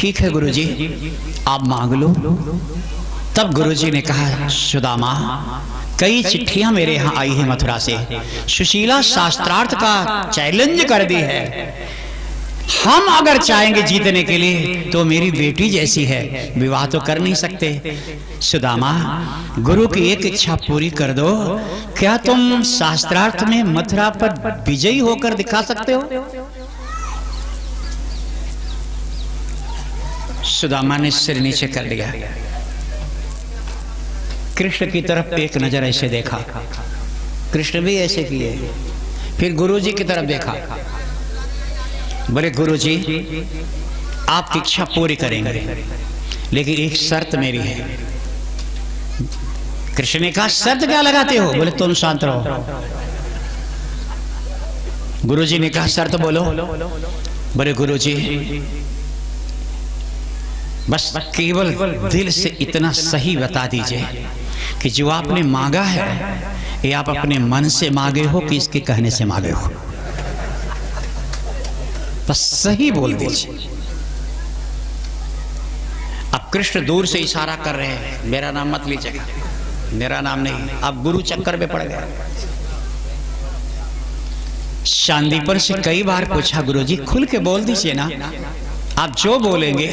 ठीक है गुरुजी, आप मांग लो। तब गुरुजी ने कहा, सुदामा, कई चिट्ठियां मेरे यहाँ आई है मथुरा से, सुशीला शास्त्रार्थ का चैलेंज कर दी है। हम अगर चाहेंगे जीतने के लिए तो मेरी बेटी जैसी है, विवाह तो कर नहीं सकते। सुदामा, गुरु की एक इच्छा पूरी कर दो। क्या तुम शास्त्रार्थ में मथुरा पर विजयी होकर दिखा सकते हो? सुदामा ने सिर नीचे कर लिया, कृष्ण की तरफ एक नजर ऐसे देखा, कृष्ण भी ऐसे किए, फिर गुरुजी की तरफ देखा, बोले गुरुजी आपकी इच्छा पूरी करेंगे, लेकिन एक शर्त मेरी है। कृष्ण ने कहा, शर्त क्या लगाते हो? बोले तुम शांत रहो। गुरुजी ने कहा, शर्त बोलो। बोले गुरुजी बस केवल दिल से इतना सही बता दीजिए कि जो आपने मांगा है ये आप अपने मन से मांगे हो कि इसके कहने से मांगे हो, बस सही बोल दीजिए। अब कृष्ण दूर से इशारा कर रहे हैं, मेरा नाम मत लीजिएगा, मेरा नाम नहीं। अब गुरु चक्कर में पड़ गया। शांतिपर से कई बार पूछा, गुरुजी खुल के बोल दीजिए ना, आप जो बोलेंगे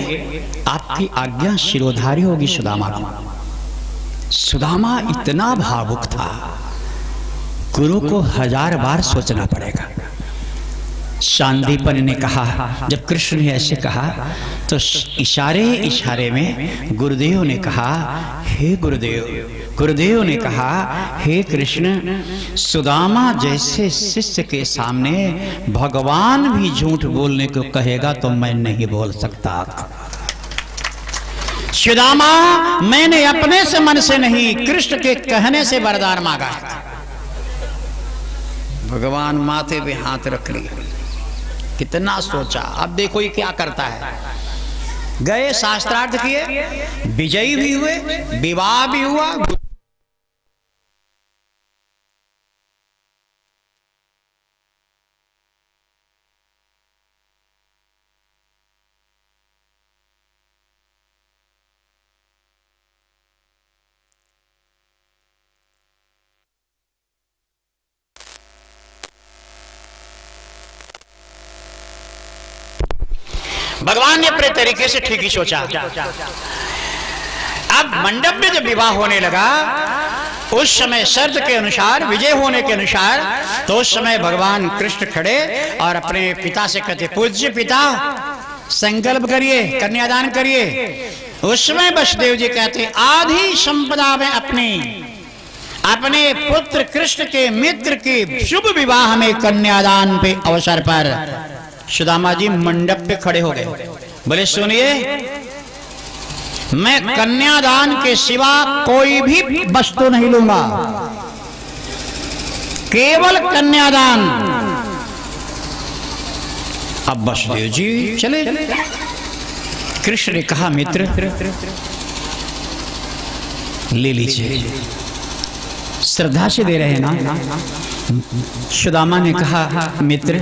आपकी आज्ञा शिरोधारी होगी सुदामा को। सुदामा इतना भावुक था, गुरु को 1000 बार सोचना पड़ेगा। शांतिपन ने कहा, जब कृष्ण ने ऐसे कहा तो इशारे में गुरुदेव ने कहा, हे गुरुदेव। गुरुदेव ने कहा, हे कृष्ण, सुदामा जैसे शिष्य के सामने भगवान भी झूठ बोलने को कहेगा तो मैं नहीं बोल सकता। सुदामा, मैंने अपने से मन से नहीं, कृष्ण के कहने से वरदान मांगा है। भगवान माथे पे हाथ रख लिया, कितना सोचा। अब देखो ये क्या करता है। गए, शास्त्रार्थ किए, विजयी भी हुए, विवाह भी हुआ। भगवान ने अपने तरीके से ठीक ही सोचा। अब मंडप में जब विवाह होने लगा, उस समय शर्त के अनुसार, विजय होने के अनुसार, तो उस समय भगवान कृष्ण खड़े और अपने पिता से कहते, पूज्य पिता संकल्प करिए, कन्यादान करिए। उस समय वसुदेव जी कहते, आधी संपदा में अपने पुत्र कृष्ण के मित्र के शुभ विवाह में कन्यादान पे अवसर पर सुदामा जी मंडप पे खड़े हो गए। बोले सुनिए, मैं कन्यादान के सिवा कोई भी वस्तु नहीं लूंगा, केवल कन्यादान। अब वसुदेव जी चले। कृष्ण ने कहा, मित्र ले लीजिए, श्रद्धा से दे रहे हैं ना। सुदामा ने कहा, मित्र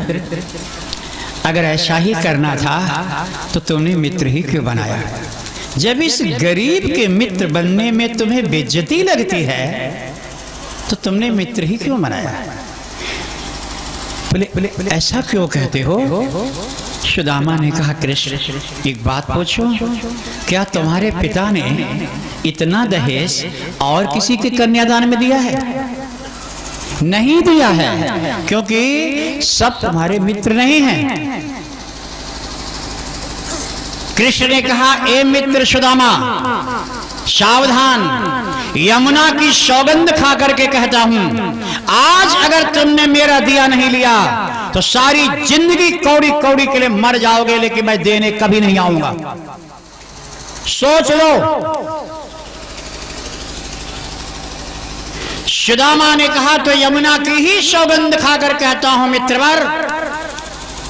अगर ऐसा ही करना था तो तुमने मित्र ही क्यों बनाया? जब इस गरीब के मित्र बनने में तुम्हें बेइज्जती लगती है तो तुमने मित्र ही क्यों बनाया? बोले ऐसा क्यों कहते हो? सुदामा ने कहा, कृष्ण एक बात पूछो, क्या तुम्हारे पिता ने इतना दहेज और किसी के कन्यादान में दिया है? नहीं दिया है, क्योंकि सब तुम्हारे मित्र नहीं हैं। कृष्ण ने कहा, ए मित्र सुदामा, सावधान, यमुना की सौगंध खा करके कहता हूं, आज अगर तुमने मेरा दिया नहीं लिया तो सारी जिंदगी कौड़ी कौड़ी के लिए मर जाओगे, लेकिन मैं देने कभी नहीं आऊंगा। सोच लो। सुदामा ने कहा, तो यमुना की ही सौगंध खाकर कहता हूं मित्रवर,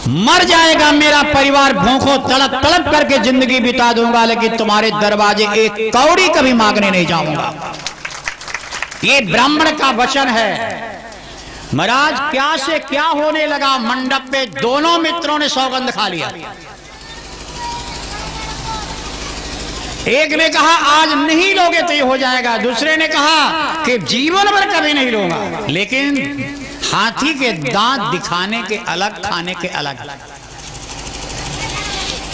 मर जाएगा मेरा परिवार, भूखों तड़प तड़प करके जिंदगी बिता दूंगा, लेकिन तुम्हारे दरवाजे एक कौड़ी कभी मांगने नहीं जाऊंगा। ये ब्राह्मण का वचन है। महाराज क्या से क्या होने लगा, मंडप पे दोनों मित्रों ने सौगंध खा लिया। एक ने कहा आज नहीं लोगे तो ये हो जाएगा, दूसरे ने कहा कि जीवन भर कभी नहीं लूंगा। लेकिन हाथी के दांत दिखाने के अलग, खाने के अलग।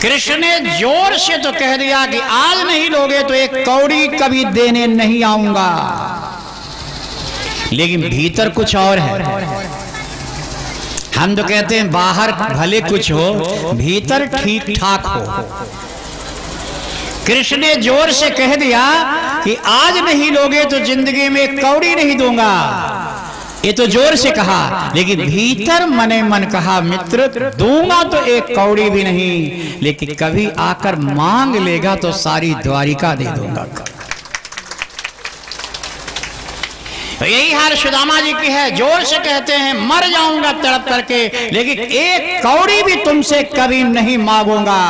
कृष्ण ने जोर से तो कह दिया कि आज नहीं लोगे तो एक कौड़ी कभी देने नहीं आऊंगा, लेकिन भीतर कुछ और है। हम तो कहते हैं बाहर भले कुछ हो, भीतर ठीक ठाक हो। कृष्ण ने जोर से कह दिया कि आज नहीं लोगे तो जिंदगी में एक कौड़ी नहीं दूंगा, ये तो जोर से कहा, लेकिन भीतर मने मन कहा मित्र दूंगा तो एक कौड़ी भी नहीं, लेकिन कभी आकर मांग लेगा तो सारी द्वारिका दे दूंगा। तो यही हाल सुदामा जी की है। जोर से कहते हैं मर जाऊंगा तड़प करके, लेकिन एक कौड़ी भी तुमसे कभी नहीं मांगूंगा,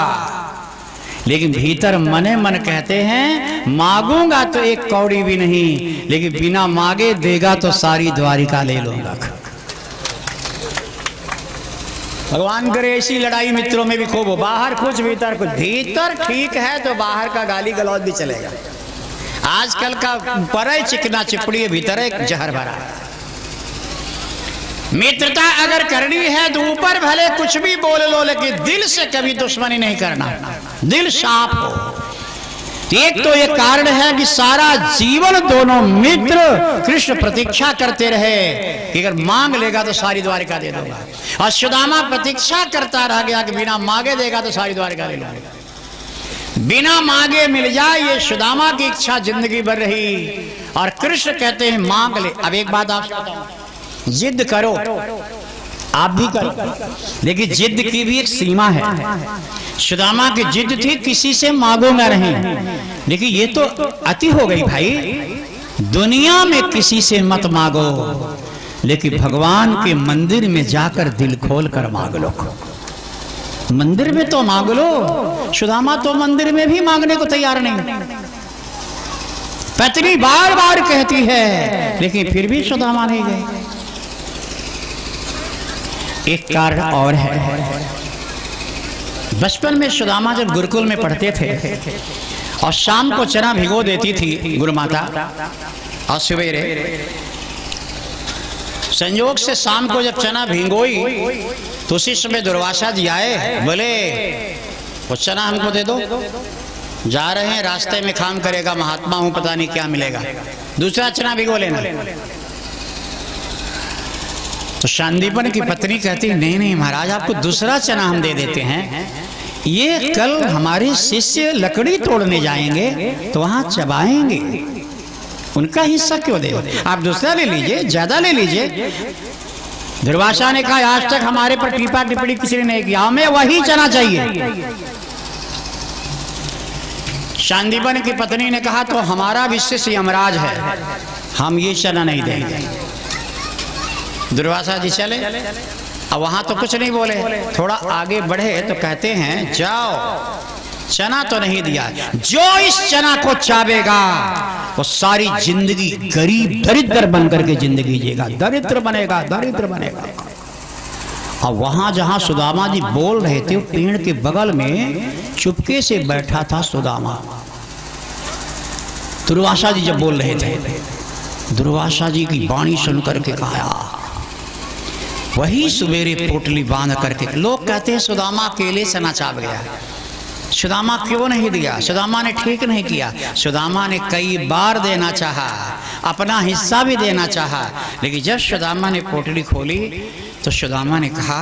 लेकिन भीतर मने मन कहते हैं मांगूंगा तो एक कौड़ी भी नहीं, लेकिन बिना मांगे देगा तो सारी द्वारिका ले लूंगा। भगवान करे ऐसी लड़ाई मित्रों में भी खूब हो, बाहर कुछ भीतर कुछ। भीतर ठीक है तो बाहर का गाली गलौज भी चलेगा। आजकल का ऊपर है चिकना चिपड़ी, भीतर एक जहर भरा है। मित्रता अगर करनी है तो ऊपर भले कुछ भी बोल लो, लेकिन दिल से कभी दुश्मनी नहीं करना, दिल साफ हो। एक तो ये कारण है कि सारा जीवन दोनों मित्र कृष्ण प्रतीक्षा करते रहे कि अगर मांग लेगा तो सारी द्वारिका दे दूंगा, और सुदामा प्रतीक्षा करता रह गया कि बिना मांगे देगा तो सारी द्वारिका ले लूंगा। बिना मांगे मिल जाए ये सुदामा की इच्छा जिंदगी भर रही, और कृष्ण कहते हैं मांग ले। अब एक बात आप जिद करो, आप भी करो, लेकिन जिद की भी एक सीमा है। सुदामा की जिद थी किसी से मांगूंगा नहीं, लेकिन ये तो अति हो गई भाई। दुनिया में किसी से मत मांगो, लेकिन भगवान के मंदिर में जाकर दिल खोल कर मांग लो। मंदिर में तो मांग लो। सुदामा तो मंदिर में भी मांगने को तैयार नहीं। पत्नी बार बार कहती है, लेकिन फिर भी सुदामा नहीं गए। एक कारण और है। बचपन में सुदामा जब गुरुकुल में पढ़ते थे और शाम को चना भिगो देती थी गुरु माता, और सवेरे संयोग से शाम को जब चना भिगोई तो उसी समय दुर्वासा जी आए, बोले वो चना हमको दे दो, जा रहे हैं रास्ते में काम करेगा, महात्मा हूं, पता नहीं क्या मिलेगा, दूसरा चना भिगो लेना। तो शांदीपन की पत्नी कहती नहीं नहीं महाराज, आपको दूसरा चना हम दे देते हैं, ये कल हमारे शिष्य लकड़ी तोड़ने जाएंगे तो वहां चबाएंगे, उनका हिस्सा क्यों दे, आप दूसरा ले लीजिए, ज्यादा ले लीजिए। दुर्वासा ने कहा आज तक हमारे पर टीपा टिप्पणी किसी ने नहीं किया, हमें वही चना चाहिए। शांदीपन की पत्नी ने कहा तो हमारा विशेष यमराज है, हम ये चना नहीं देंगे। दुर्वासा जी चले, अब वहां तो कुछ नहीं बोले, थोड़ा आगे बढ़े तो कहते हैं जाओ, चना तो नहीं दिया, जो इस चना को चावेगा वो सारी जिंदगी गरीब दरिद्र बनकर के जिंदगी जिएगा, दरिद्र बनेगा, दरिद्र बनेगा। और वहां जहां सुदामा जी बोल रहे थे, पेड़ के बगल में चुपके से बैठा था सुदामा। दुर्वासा जी जब बोल रहे थे, दुर्वासा जी की वाणी सुनकर के कहा, वही सवेरे पोटली बांध करके, लोग कहते हैं सुदामा अकेले चना चाव गया, सुदामा क्यों नहीं दिया, सुदामा ने ठीक नहीं किया। सुदामा ने कई बार देना चाहा, अपना हिस्सा भी देना चाहा, लेकिन जब सुदामा ने पोटली खोली तो सुदामा ने कहा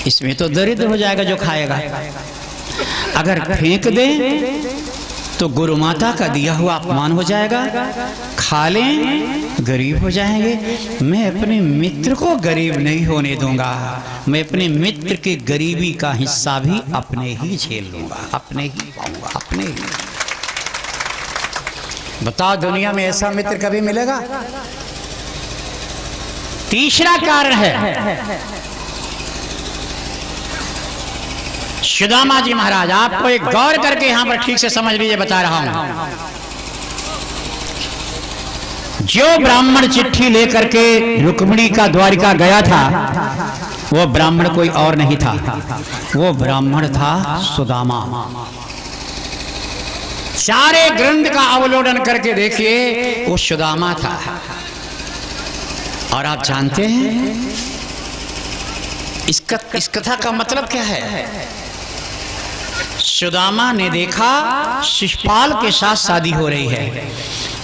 इसमें तो दरिद्र हो जाएगा जो खाएगा, अगर फेंक दे तो गुरु माता का दिया हुआ अपमान हो जाएगा, खा लें गरीब हो जाएंगे। मैं अपने मित्र को गरीब नहीं होने दूंगा, मैं अपने मित्र की गरीबी का हिस्सा भी अपने ही झेल लूंगा, अपने ही पाऊंगा, अपने ही। बताओ दुनिया में ऐसा मित्र कभी मिलेगा? तीसरा कारण है, सुदामा जी महाराज, आपको एक गौर करके यहां पर ठीक से समझ लीजिए, बता रहा हूं। जो ब्राह्मण चिट्ठी लेकर के रुक्मिणी का द्वारिका गया था, वो ब्राह्मण कोई और नहीं था, वो ब्राह्मण था सुदामा। सारे ग्रंथ का अवलोकन करके देखिए वो सुदामा था। और आप जानते हैं इस कथा का मतलब क्या है? सुदामा ने देखा शिशुपाल के साथ शादी हो रही है,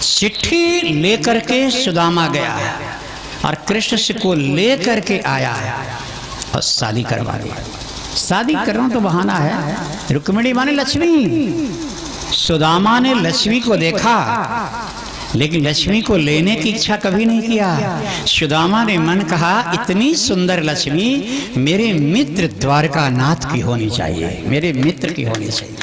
चिट्ठी लेकर के सुदामा गया और कृष्ण से को लेकर के आया और शादी करवा दी। शादी करना तो बहाना है, रुक्मिणी माने लक्ष्मी। सुदामा ने लक्ष्मी को देखा लेकिन लक्ष्मी को लेने की इच्छा कभी नहीं किया। सुदामा ने मन कहा इतनी सुंदर लक्ष्मी मेरे मित्र द्वारकानाथ की होनी चाहिए, मेरे मित्र की होनी चाहिए।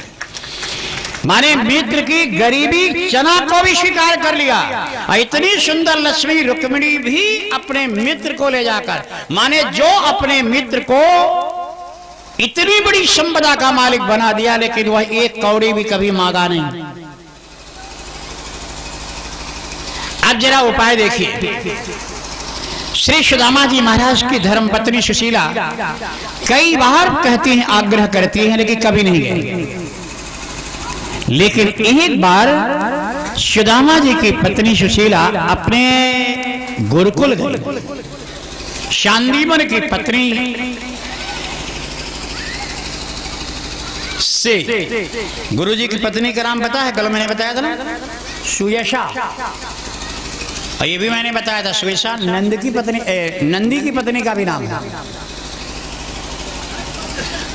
माने मित्र की गरीबी चना को भी स्वीकार कर लिया और इतनी सुंदर लक्ष्मी रुक्मिणी भी अपने मित्र को ले जाकर, माने जो अपने मित्र को इतनी बड़ी संपदा का मालिक बना दिया लेकिन वह एक कौड़ी भी कभी मांगा नहीं। अब जरा उपाय देखिए। श्री सुदामा जी महाराज की धर्मपत्नी सुशीला कई बार कहती हैं, आग्रह करती हैं, लेकिन कभी नहीं गए। लेकिन एक बार सुदामा जी की पत्नी सुशीला अपने गुरुकुल गई। शांतिवन की पत्नी से, गुरु जी की पत्नी का नाम पता है? कल मैंने बताया था ना, सुयशा। और ये भी मैंने बताया था सुयशा नंद की पत्नी, नंदी की पत्नी का भी नाम है।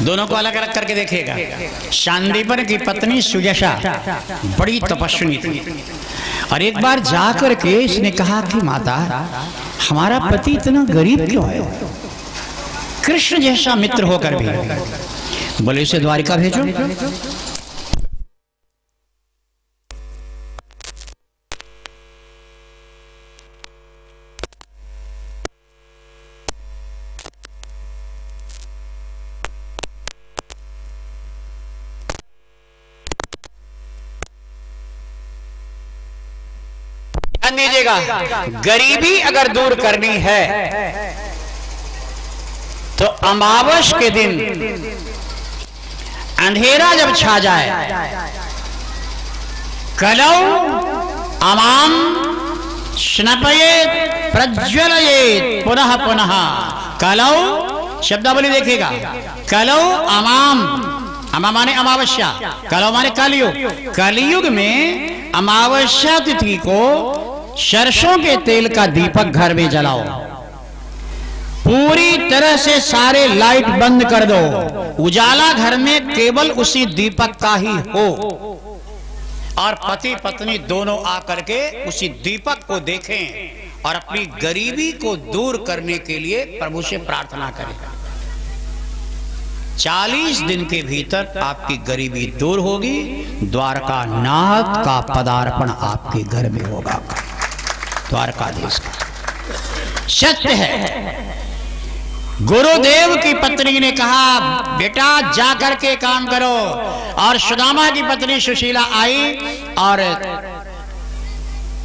दोनों को अलग अलग करके देखिएगा। शांतिवन की पत्नी सुयशा बड़ी तपस्विनी थी और एक बार जाकर के इसने कहा कि माता हमारा पति इतना गरीब क्यों है? कृष्ण जैसा मित्र होकर भी। बोले इसे द्वारिका भेजो। ध्यान दीजिएगा, गरीबी अगर दूर करनी है तो अमावस के दिन अंधेरा जब छा जाए, कलौ अमाम स्नपयेत प्रज्वलयेत पुनः पुनः। कलौ शब्दावली देखिएगा, कलौ अमाम, अमा माने अमावस्या, कलौ माने कलयुग। कलयुग में अमावस्या तिथि को सरसों के तेल का दीपक घर में जलाओ, पूरी तरह से सारे लाइट बंद कर दो, उजाला घर में केवल उसी दीपक का ही हो और पति पत्नी दोनों आकर के उसी दीपक को देखें और अपनी गरीबी को दूर करने के लिए प्रभु से प्रार्थना करें। 40 दिन के भीतर आपकी गरीबी दूर होगी, द्वारकानाथ का पदार्पण आपके घर में होगा। द्वारकाधीश का सत्य है। गुरुदेव की पत्नी ने कहा बेटा जाकर के काम करो, और सुदामा की पत्नी सुशीला आई और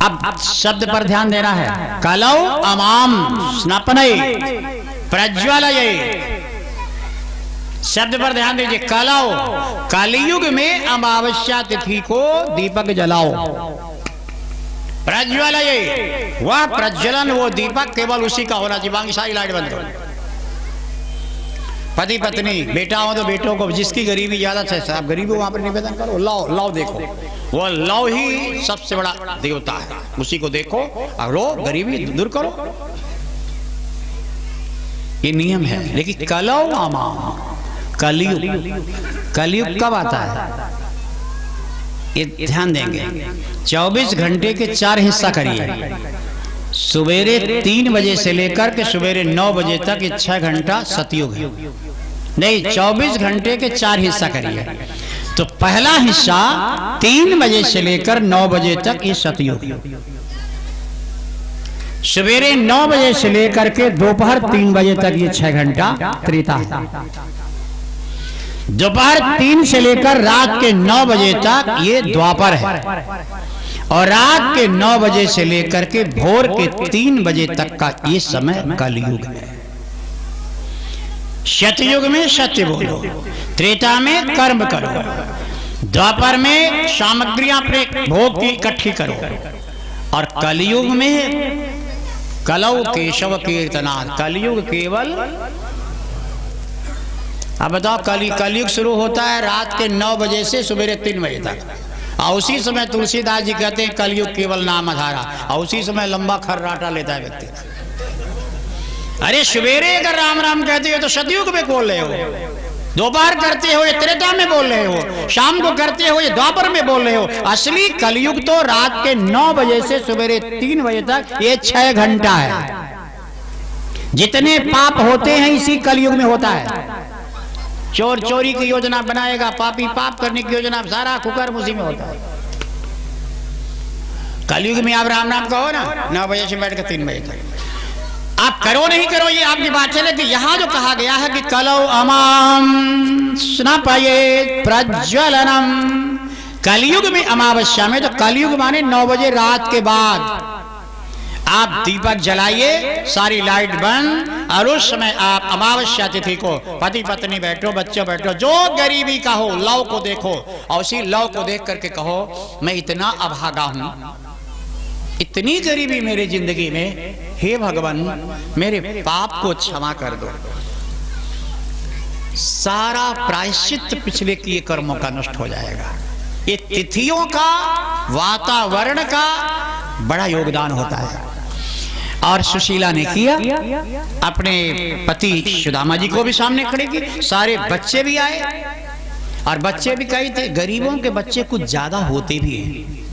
अब शब्द पर ध्यान देना है। कलौ अमाम स्नपनय प्रज्वलय, शब्द पर ध्यान दीजिए। कलौ, कलयुग में अमावस्या तिथि को दीपक जलाओ। प्रज्वलय, वह प्रज्वलन वो दीपक केवल उसी का होना चाहिए, बाकी सारी लाइट बंद करो। पति पत्नी, बेटा हो तो बेटों को, जिसकी गरीबी ज्यादा है आप गरीबी वहां पर निवेदन करो, लाओ लाओ देखो, वो लाओ ही सबसे बड़ा देवता है, उसी को देखो और लो गरीबी दूर करो। ये नियम है। लेकिन कलौ आमा, कलयुग, कलयुग कब आता है ये ध्यान देंगे। 24 घंटे के 4 हिस्सा करिए। सवेरे 3 बजे से लेकर के सवेरे 9 बजे तक ये 6 घंटा सतयुग है। नहीं, 24 घंटे के 4 हिस्सा करिए। तो पहला हिस्सा 3 बजे से लेकर 9 बजे तक ये सतयुग, सवेरे 9 बजे से लेकर के दोपहर 3 बजे तक ये 6 घंटा त्रेता है। दोपहर 3 से लेकर रात के 9 बजे तक ये द्वापर है, और रात के 9 बजे से लेकर के भोर के 3 बजे तक का ये समय कलयुग है। सतयुग में सत्य बोलो, त्रेता में कर्म करो, द्वापर में सामग्रियां अपने भोग की इकट्ठी करो, और कलयुग में कलौ केशव कीर्तना, कलयुग केवल। अब बताओ, कलयुग शुरू होता है रात के 9 बजे से सुबह 3 बजे तक, और उसी समय तुलसीदास जी कहते हैं कलयुग केवल नाम आधारा, और उसी समय लंबा खर्राटा लेता है व्यक्ति। अरे सवेरे अगर राम राम कहते हो तो सतयुग में बोल रहे हो, दोपहर करते हो ये त्रेता में बोल रहे हो, शाम को करते हो ये द्वापर में बोल रहे हो। असली कलयुग तो रात के 9 बजे से सवेरे 3 बजे तक, ये 6 घंटा है। जितने पाप होते हैं इसी कलयुग में होता है। चोर चोरी की योजना बनाएगा, पापी पाप करने की योजना, सारा कुकर उसी में होता है। कलयुग में आप राम नाम कहो ना, 9 बजे से बैठ कर 3 बजे तक, आप करो नहीं करो ये आपकी बात चले। कि यहां जो कहा गया है कि कलौ अमाम स्नापयेत् प्रज्वलनम, कलयुग में अमावस्या में, तो कलयुग माने 9 बजे रात के बाद आप दीपक जलाइए, सारी लाइट बंद, और उस समय आप अमावस्या तिथि को पति पत्नी बैठो, बच्चे बैठो, जो गरीबी का हो लव को देखो, और उसी लव को देख करके कहो मैं इतना अभागा हूं, इतनी गरीबी मेरे जिंदगी में, हे भगवान मेरे पाप को क्षमा कर दो। सारा प्रायश्चित पिछले किए कर्मों का नष्ट हो जाएगा। ये तिथियों का, वातावरण का बड़ा योगदान होता है। और सुशीला ने किया, अपने पति सुदामा जी को भी सामने खड़े की, सारे बच्चे भी आए, और बच्चे भी कई थे। गरीबों के बच्चे कुछ ज्यादा होते भी हैं,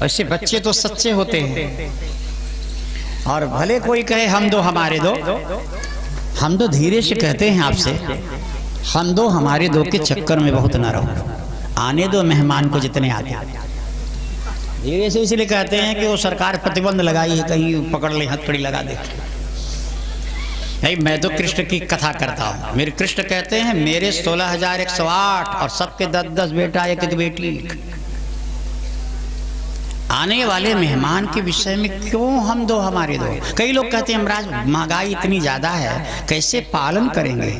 ऐसे बच्चे तो सच्चे होते हैं। और भले कोई कहे हम दो हमारे दो, हम दो धीरे से कहते हैं आपसे, हम दो हमारे दो के चक्कर में बहुत न रहो, आने दो मेहमान को जितने आते। धीरे से इसलिए कहते हैं कि वो सरकार प्रतिबंध लगाई है, कहीं पकड़ ले, हथकड़ी लगा दे। नहीं, मैं तो कृष्ण की कथा करता हूँ। मेरे कृष्ण कहते हैं मेरे 16,108 और सबके 10-10 बेटा, एक एक बेटी। आने वाले मेहमान के विषय में क्यों हम दो हमारे दो। कई लोग कहते हैं महाराज महंगाई इतनी ज्यादा है, कैसे पालन करेंगे।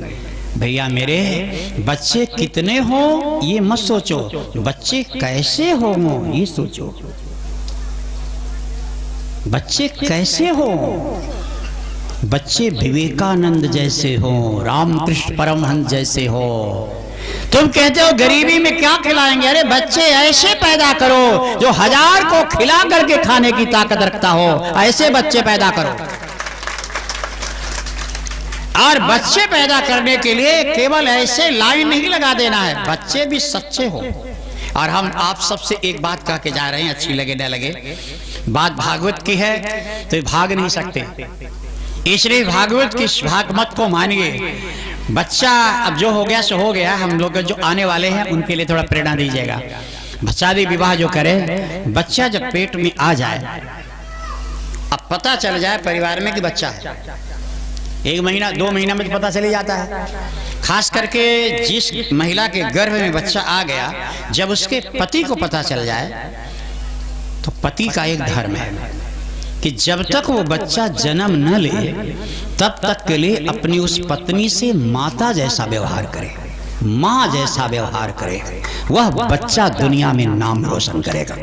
भैया मेरे, बच्चे कितने हो ये मत सोचो, बच्चे कैसे हो ये सोचो। बच्चे कैसे हो, बच्चे विवेकानंद जैसे हो, रामकृष्ण परमहंस जैसे हो। तुम कहते हो गरीबी में क्या खिलाएंगे, अरे बच्चे ऐसे पैदा करो जो 1000 को खिला करके खाने की ताकत रखता हो, ऐसे बच्चे पैदा करो। और बच्चे पैदा करने के लिए केवल ऐसे लाइन नहीं लगा देना है, बच्चे भी सच्चे हो। और हम आप सबसे एक बात कह के जा रहे हैं, अच्छी लगे न लगे, बात भागवत की है तो भाग नहीं सकते, इसलिए भागवत की भागमत को मानिए। बच्चा अब जो हो गया सो हो गया, हम लोग जो आने वाले हैं उनके लिए थोड़ा प्रेरणा दीजिएगा। शादी विवाह जो करे, बच्चा जब पेट में आ जाए, अब पता चल जाए परिवार में कि बच्चा है, 1 महीना 2 महीना में तो पता चल जाता है। खास करके जिस महिला के गर्भ में बच्चा आ गया, जब उसके पति को पता चल जाए, तो पति का एक धर्म है कि जब तक वो बच्चा जन्म न ले तब तक के लिए अपनी उस पत्नी से माता जैसा व्यवहार करे, माँ जैसा व्यवहार करे। वह बच्चा दुनिया में नाम रोशन करेगा,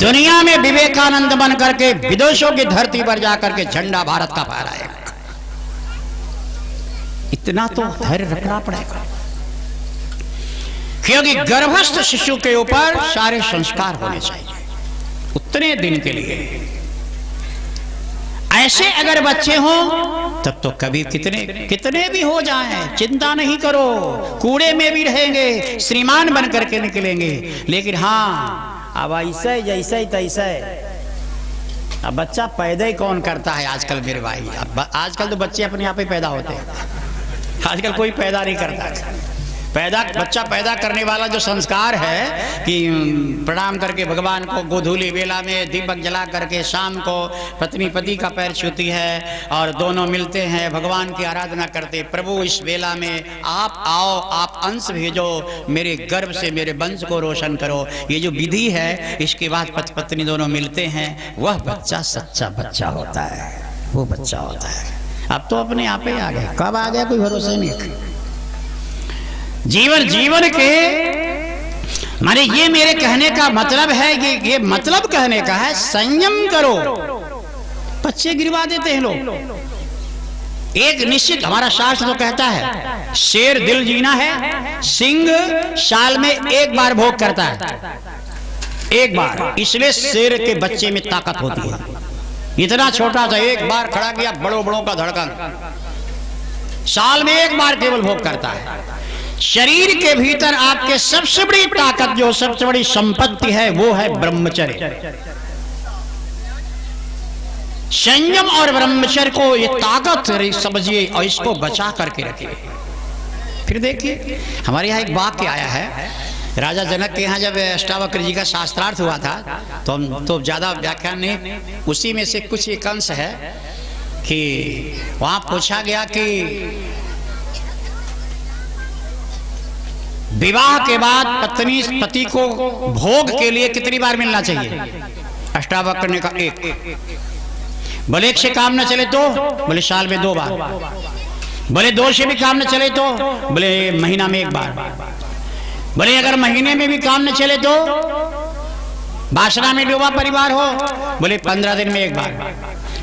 दुनिया में विवेकानंद बन करके विदेशों की धरती पर जाकर के झंडा भारत का फहराएगा। इतना तो धैर्य रखना पड़ेगा, क्योंकि गर्भस्थ शिशु के ऊपर सारे संस्कार होने चाहिए उतने दिन के लिए। ऐसे अगर बच्चे हों तब तो कभी कितने भी हो जाएं, चिंता नहीं करो, कूड़े में भी रहेंगे, श्रीमान बन करके निकलेंगे। लेकिन हाँ, अब ऐसे जैसे तैसे, अब बच्चा पैदा ही कौन करता है आजकल मेरे भाई। अब आजकल तो बच्चे अपने आप ही पैदा होते हैं, आजकल कोई पैदा नहीं करता। बच्चा पैदा करने वाला जो संस्कार है कि प्रणाम करके भगवान को गोधूली बेला में दीपक जला करके शाम को पत्नी पति का पैर छूती है और दोनों मिलते हैं, भगवान की आराधना करते, प्रभु इस बेला में आप आओ, आप अंश भेजो, मेरे गर्भ से मेरे वंश को रोशन करो। ये जो विधि है, इसके बाद पति पत्नी दोनों मिलते हैं, वह बच्चा सच्चा बच्चा होता है, वो बच्चा होता है। अब तो अपने आप ही आ गया, कब आ गया कोई भरोसा नहीं। जीवन जीवन के माने ये मेरे कहने का मतलब है कि ये मतलब कहने का है संयम करो। बच्चे गिरवा देते हैं लोग। एक निश्चित हमारा शास्त्र तो कहता है शेर दिल जीना है, सिंह साल में एक बार भोग करता है, एक बार। इसलिए शेर के बच्चे में ताकत होती है। इतना छोटा सा एक बार खड़ा किया, बड़ों बड़ों का धड़कन, साल में एक बार केवल भोग करता है। शरीर के भीतर आपके सबसे बड़ी ताकत, जो सबसे बड़ी संपत्ति है, वो है ब्रह्मचर्य। संयम और ब्रह्मचर्य को ये ताकत समझिए और इसको बचा करके रखिए। फिर देखिए हमारे यहाँ एक वाक्य आया है, राजा जनक के यहाँ जब अष्टावक्र जी का शास्त्रार्थ हुआ था तो हम तो ज्यादा व्याख्यान नहीं, उसी में से कुछ एक अंश है कि वहां पूछा गया कि विवाह के बाद पत्नी पति को भोग के लिए कितनी बार मिलना चाहिए? अष्टावक्र ने कहा एक। बोले एक से काम न चले तो? बोले साल में 2 बार। बोले 2 से भी काम न चले तो? बोले महीना में 1 बार। बोले अगर महीने में भी काम न चले तो? वासना में डूबा परिवार हो? बोले 15 दिन में 1 बार।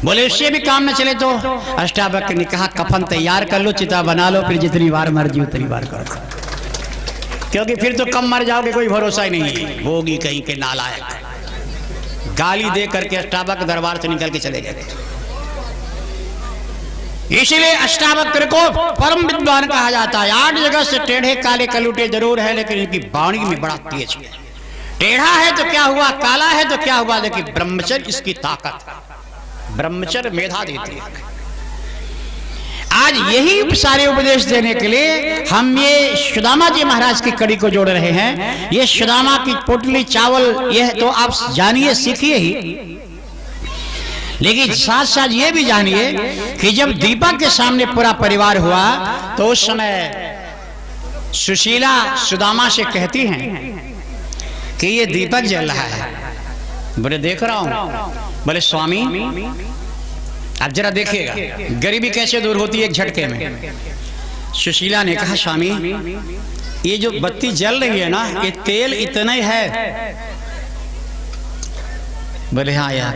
बोले उससे भी काम न चले तो? अष्टावक्र ने कहा कफन तैयार कर लो, चिता बना लो, फिर जितनी बार मर्जी उतनी बार करो, क्योंकि फिर तो कम मर जाओगे, कोई भरोसा ही नहीं है। होगी कहीं के नालायक। गाली दे करके अष्टावक्र दरबार से निकल के चले गए। इसलिए अष्टावक्र को परम विद्वान कहा जाता है। 8 जगह से टेढ़े काले कलूटे जरूर है, लेकिन इनकी वाणी में बड़ा तेज है। टेढ़ा है तो क्या हुआ, काला है तो क्या हुआ, लेकिन ब्रह्मचर्य इसकी ताकत, ब्रह्मचर्य मेधा देती है। आज यही सारे उपदेश देने के लिए हम ये सुदामा जी महाराज की कड़ी को जोड़ रहे हैं। ये सुदामा की पोटली चावल, यह तो आप जानिए, सीखिए ही, लेकिन साथ साथ ये भी जानिए कि जब दीपक के सामने पूरा परिवार हुआ तो उस समय सुशीला सुदामा से कहती हैं कि ये दीपक जल रहा है। बोले देख रहा हूं। बोले स्वामी अब जरा देखिएगा गरीबी कैसे दूर होती है एक झटके में। सुशीला ने कहा स्वामी ये जो बत्ती जल रही है ना, ये तेल इतना ही है। बोले हाँ यार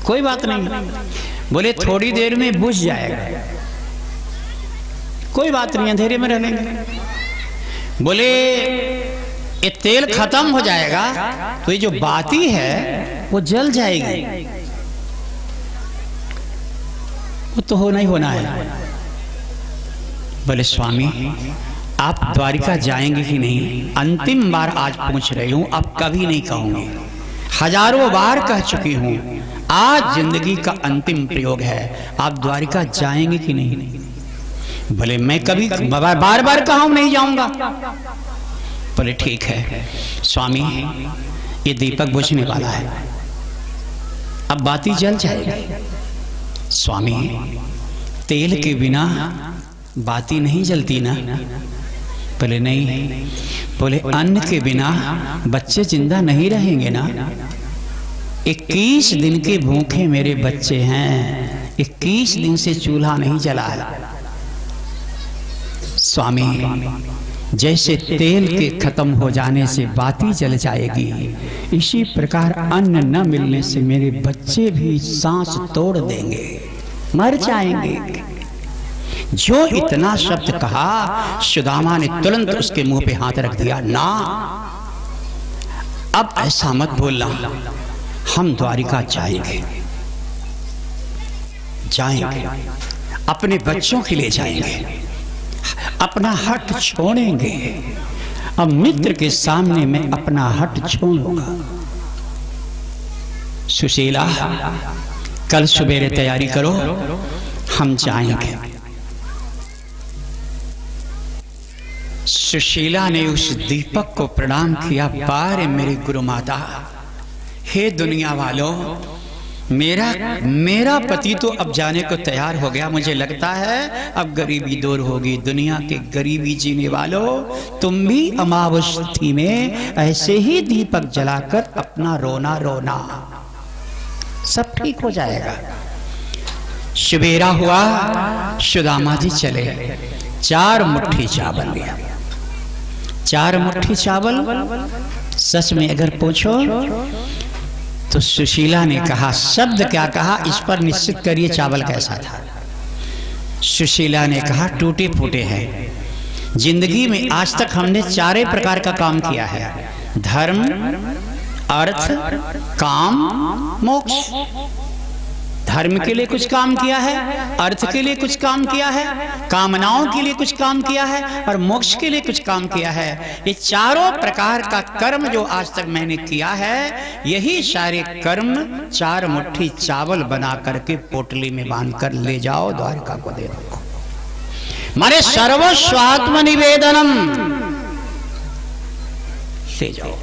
कोई बात नहीं। बोले थोड़ी देर में बुझ जाएगा, कोई बात नहीं, अंधेरे में रह लेंगे। बोले ये तेल खत्म हो जाएगा तो ये जो बाती है वो जल जाएगी। वो तो होना ही होना है। बोले स्वामी आप द्वारिका जाएंगे कि नहीं? अंतिम बार आज पूछ रही हूं, अब कभी नहीं कहूंगी। हजारों बार कह चुकी हूं, आज जिंदगी का अंतिम प्रयोग है, आप द्वारिका जाएंगे कि नहीं? बोले मैं कभी बार बार कहा हूं नहीं जाऊंगा। बोले ठीक है स्वामी ये दीपक बुझने वाला है, अब बाती जल जाएगी। स्वामी तेल के बिना बाती नहीं जलती ना? बोले नहीं। बोले अन्न के बिना बच्चे जिंदा नहीं रहेंगे ना? 21 दिन के भूखे मेरे बच्चे हैं, 21 दिन से चूल्हा नहीं जला है। स्वामी जैसे तेल के खत्म हो जाने से बाती जल जाएगी, इसी प्रकार अन्न न मिलने से मेरे बच्चे भी सांस तोड़ देंगे, मर जाएंगे। जो इतना शब्द कहा सुदामा ने तुरंत उसके मुंह पे हाथ रख दिया। ना अब ऐसा मत बोलना, हम द्वारिका जाएंगे, जाएंगे, अपने बच्चों के लिए जाएंगे, अपना हट छोड़ेंगे। अब मित्र के सामने मैं अपना हट छोड़ूंगा। सुशीला कल सवेरे तैयारी करो, हम जाएंगे। सुशीला ने उस दीपक को प्रणाम किया। बारे मेरी गुरु माता, हे दुनिया वालों, मेरा पति तो अब जाने को तैयार हो गया। मुझे लगता है अब गरीबी दूर होगी। दुनिया के गरीबी जीने वालों, तुम भी अमावस्या में ऐसे ही दीपक जलाकर अपना रोना रोना, सब ठीक हो जाएगा। सवेरा हुआ, सुदामा जी चले, 4 मुट्ठी चावल लिया, 4 मुट्ठी चावल? सच में अगर पूछो तो सुशीला ने कहा, शब्द क्या कहा इस पर निश्चित करिए चावल कैसा था। सुशीला ने कहा, टूटे फूटे हैं। जिंदगी में आज तक हमने 4 प्रकार का काम किया है, धर्म, अर्थ, काम, मोक्ष। धर्म के लिए कुछ काम किया है, अर्थ के लिए कुछ काम किया है, कामनाओं के लिए कुछ काम किया है और मोक्ष के लिए कुछ काम किया है। ये चारों प्रकार का कर्म जो आज तक मैंने किया है, यही सारे कर्म 4 मुट्ठी चावल बना करके पोटली में बांधकर ले जाओ, द्वारका को दे दो। मारे सर्वस्वात्म निवेदनम, ले जाओ।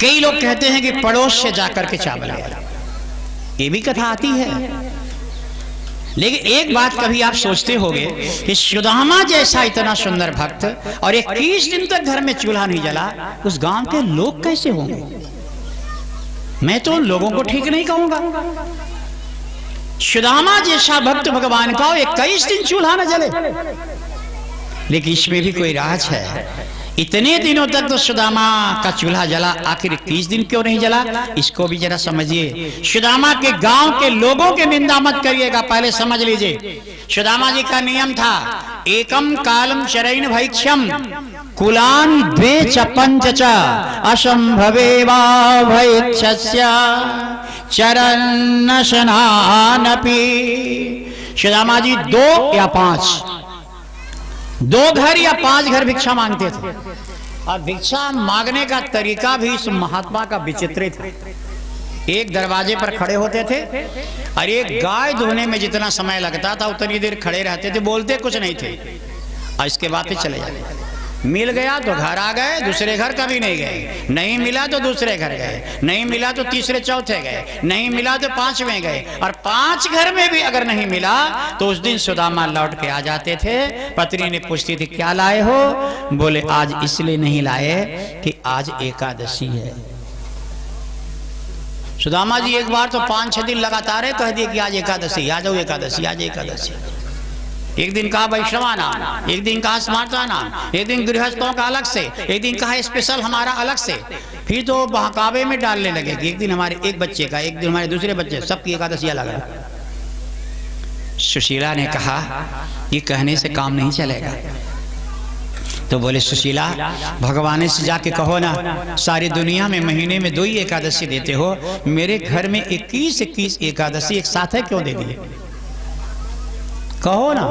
कई लोग कहते हैं कि पड़ोस से जाकर के चावल ले आओ, ये भी कथा आती है। लेकिन एक बात कभी आप सोचते होंगे कि सुदामा जैसा इतना सुंदर भक्त और 21 दिन तक घर में चूल्हा नहीं जला, उस गांव के लोग कैसे होंगे? मैं तो उन लोगों को ठीक नहीं कहूंगा। सुदामा जैसा भक्त भगवान का 21 दिन चूल्हा न जले। लेकिन इसमें भी कोई राज है। इतने दिनों तक तो सुदामा का चूल्हा जला, आखिर 21 दिन क्यों नहीं जला? इसको भी जरा समझिए। सुदामा के गांव के लोगों के निंदा मत करिएगा, पहले समझ लीजिए। सुदामा जी का नियम था, एकम कालम शरैन भैक्षम कुलान द्वे च पंच च असंभवे वा भैक्षस्य चरण स्नानपि। सुदामा जी 2 या 5, 2 घर या 5 घर भिक्षा मांगते थे। और भिक्षा मांगने का तरीका भी इस महात्मा का विचित्र था। एक दरवाजे पर खड़े होते थे और एक गाय धोने में जितना समय लगता था उतनी देर खड़े रहते थे, बोलते कुछ नहीं थे और इसके बाद फिर चले जाते। मिल गया तो घर आ गए, दूसरे घर कभी नहीं गए। नहीं मिला तो दूसरे घर गए, नहीं मिला तो तीसरे चौथे गए, नहीं मिला तो 5वें गए। और 5 घर में भी अगर नहीं मिला तो उस दिन सुदामा लौट के आ जाते थे। पत्नी ने पूछती थी, क्या लाए हो? बोले, आज इसलिए नहीं लाए कि आज एकादशी है। सुदामा जी एक बार तो 5-6 दिन लगातार कह दिए कि आज एकादशी, आ जाओ एकादशी, आज एकादशी। एक दिन कहा वैष्णवा नाम, एक दिन कहा स्मार्ता नाम, एक दिन गृहस्थों का अलग से, एक दिन कहा स्पेशल हमारा अलग से। फिर तो बहकावे में डालने लगे कि एक दिन हमारे एक बच्चे का, एक दिन हमारे दूसरे बच्चे, सबकी एकादशी अलग है। सुशीला ने कहा, ये कहने से काम नहीं चलेगा। तो बोले, सुशीला भगवान से जाके कहो ना, सारी दुनिया में महीने में 2 ही एकादशी देते हो, मेरे घर में 21 एकादशी एक साथ है, क्यों दे दिए? कहो ना।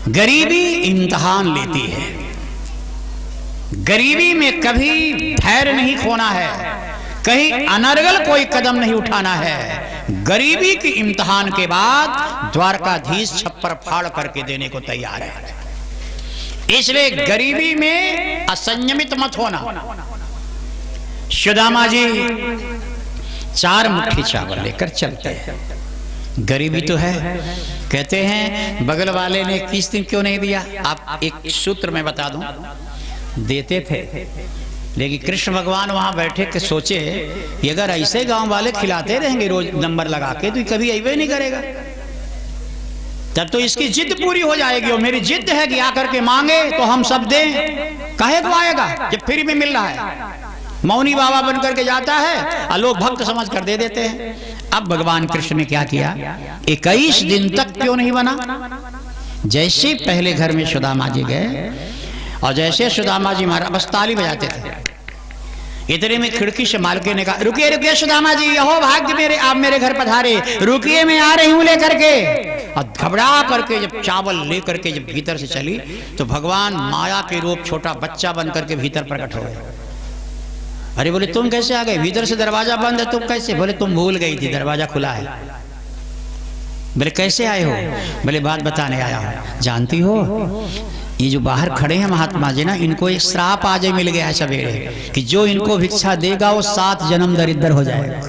गरीबी इम्तिहान लेती है। गरीबी में कभी धैर्य नहीं खोना है, कहीं अनर्गल कोई कदम नहीं उठाना है। गरीबी की इम्तिहान के बाद द्वारकाधीश छप्पर फाड़ करके देने को तैयार है। इसलिए गरीबी में असंयमित मत होना। सुदामा जी 4 मुट्ठी चावल लेकर चलते हैं। गरीबी तो है। कहते हैं बगल वाले ने 21 दिन क्यों नहीं दिया? आप एक सूत्र में बता दूं, देते थे। लेकिन कृष्ण भगवान वहां बैठे के सोचे कि अगर ऐसे गांव वाले खिलाते रहेंगे रोज नंबर लगा के तो कभी अइबे नहीं करेगा। तब तो इसकी जिद पूरी हो जाएगी। और मेरी जिद है कि आकर के मांगे तो हम सब दें। काहे को आएगा जब फ्री में मिल रहा है? मौनी बाबा बन करके जाता है और लोग भक्त समझ कर दे देते हैं। अब भगवान कृष्ण ने क्या किया? 21 दिन तक क्यों नहीं बना? जैसे पहले घर में सुदामा जी गए और जैसे सुदामा जी महाराज बस ताली बजाते थे, इतने में खिड़की से मालके ने कहा, रुकिए रुकिए सुदामा जी, यहो भाग्य मेरे, आप मेरे घर पधारे, रुकिए मैं आ रही हूं लेकर के। और घबरा करके जब चावल लेकर के जब भीतर से चली तो भगवान माया के रूप छोटा बच्चा बन करके भीतर प्रकट हो गए। अरे बोले, तुम कैसे आ गए? भीतर से दरवाजा बंद है, तुम कैसे? बोले, तुम भूल गई थी, दरवाजा खुला है। बोले, कैसे आए हो? बोले, बात बताने आया हूं। जानती हो, ये जो बाहर खड़े हैं महात्मा जी ना, इनको एक श्राप आज मिल गया है सवेरे कि जो इनको भिक्षा देगा वो 7 जन्म दरिद्र हो जाएगा।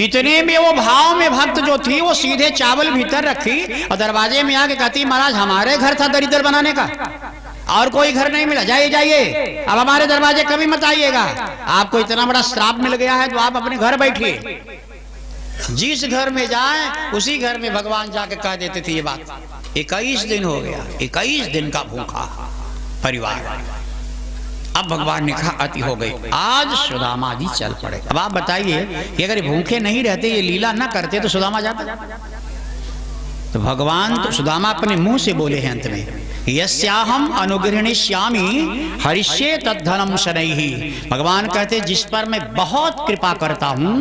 इतने में वो भाव में भक्त जो थी वो सीधे चावल भीतर रखी और दरवाजे में आके कहती, महाराज हमारे घर था दरिद्र बनाने का, और कोई घर नहीं मिला, जाइए जाइए, अब हमारे दरवाजे कभी मत आइएगा। आपको इतना बड़ा श्राप मिल गया है तो आप अपने घर बैठिए। जिस घर में जाए उसी घर में भगवान जाके कह देते थे ये बात। 21 दिन हो गया, 21 दिन का भूखा परिवार। अब भगवान ने कहा अति हो गई, आज सुदामा जी चल पड़े। अब आप बताइए कि अगर भूखे नहीं रहते, ये लीला ना करते तो सुदामा जाता? तो भगवान तो सुदामा अपने मुंह से बोले हैं अंत में, यस्याहम अनुगृह्णिष्यामि हरिष्ये तद्धनम शनैहि। भगवान कहते जिस पर मैं बहुत कृपा करता हूं